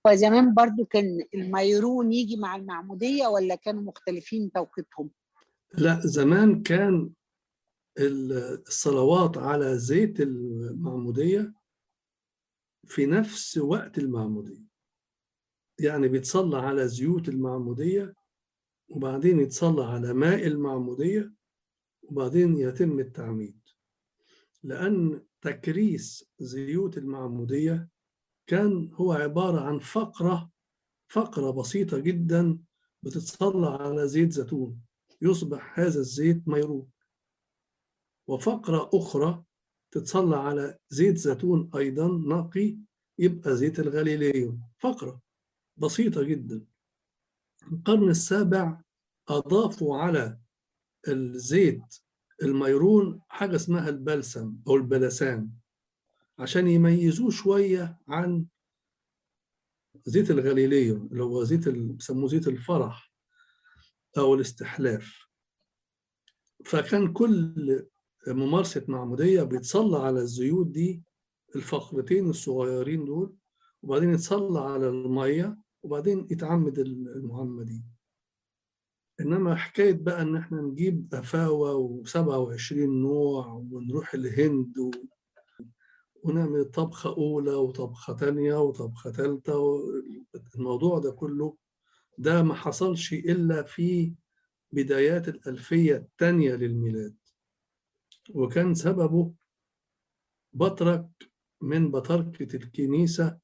وزمان برضو كان الميرون يجي مع المعمودية ولا كانوا مختلفين توقيتهم؟ لا، زمان كان الصلوات على زيت المعمودية في نفس وقت المعمودية. يعني بيتصلى على زيوت المعمودية، وبعدين يتصلى على ماء المعمودية، وبعدين يتم التعميد. لأن تكريس زيوت المعمودية كان هو عبارة عن فقرة بسيطة جدا بتتصلى على زيت زيتون، يصبح هذا الزيت ميرون. وفقرة أخرى تتصلى على زيت زيتون أيضا نقي، يبقى زيت الغليليو. فقرة بسيطة جدا. في القرن السابع أضافوا على الزيت الميرون حاجة اسمها البلسم أو البلسان، عشان يميزوه شوية عن زيت الغليليو اللي هو بيسموه زيت الفرح أو الاستحلاف. فكان كل ممارسة معمودية بيتصلى على الزيوت دي، الفقرتين الصغيرين دول، وبعدين يتصلى على المية، وبعدين يتعمد المعمدين. إنما حكاية بقى إن إحنا نجيب أفاوة و27 نوع ونروح الهند ونعمل طبخة أولى وطبخة تانية وطبخة تالتة، الموضوع ده كله ده ما حصلش إلا في بدايات الألفية الثانية للميلاد، وكان سببه بطرك من بطركة الكنيسة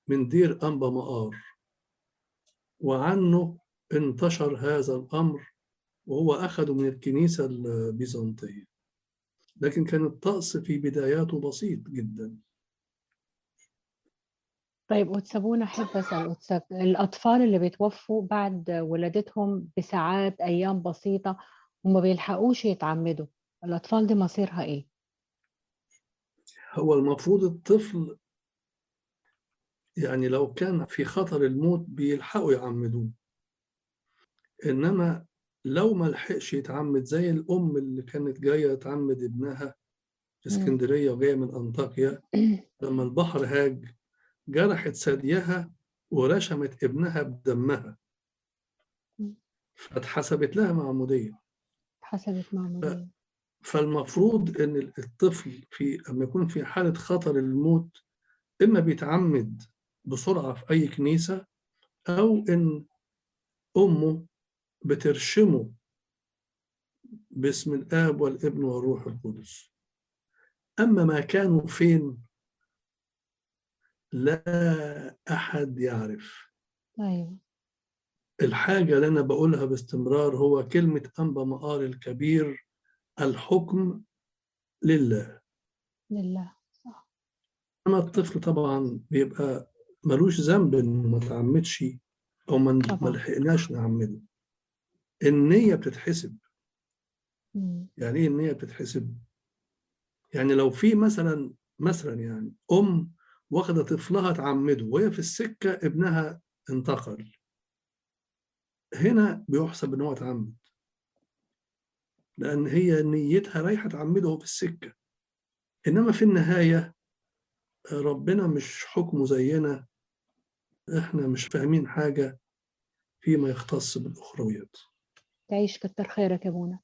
من دير أنبا مقار، وعنه انتشر هذا الأمر وهو أخذه من الكنيسة البيزنطية. لكن كان الطقس في بداياته بسيط جدا. طيب وتسابونا، أحب أسأل قدسك، الأطفال اللي بيتوفوا بعد ولادتهم بساعات أيام بسيطة وما بيلحقوش يتعمدوا، الأطفال دي مصيرها إيه؟ هو المفروض الطفل يعني لو كان في خطر الموت بيلحقوا يعمدوه، إنما لو ما لحقش يتعمد زي الأم اللي كانت جاية تعمد ابنها في اسكندرية وجاية من أنطاكيا، لما البحر هاج جرحت ثديها ورشمت ابنها بدمها، فاتحسبت لها معمودية. حسبت معمودية. فالمفروض إن الطفل لما يكون في حالة خطر الموت إما بيتعمد بسرعة في أي كنيسة، أو إن أمه بترشمه باسم الآب والابن والروح القدس. أما ما كانوا فين لا أحد يعرف. أيوة. الحاجة اللي أنا بقولها باستمرار هو كلمة أنبا مقار الكبير: الحكم لله. لله، صح. أما الطفل طبعا بيبقى ملوش ذنب إنه ما تعمدش أو ما لحقناش نعمده. النية بتتحسب. يعني إيه النية بتتحسب؟ يعني لو في مثلا يعني أم واخدة طفلها تعمده وهي في السكة ابنها انتقل، هنا بيحسب إن هو اتعمد، لأن هي نيتها رايحة تعمده في السكة. إنما في النهاية ربنا مش حكمه زينا، إحنا مش فاهمين حاجة فيما يختص بالأخرويات. تعيش، كتر خيرك يا ابونا.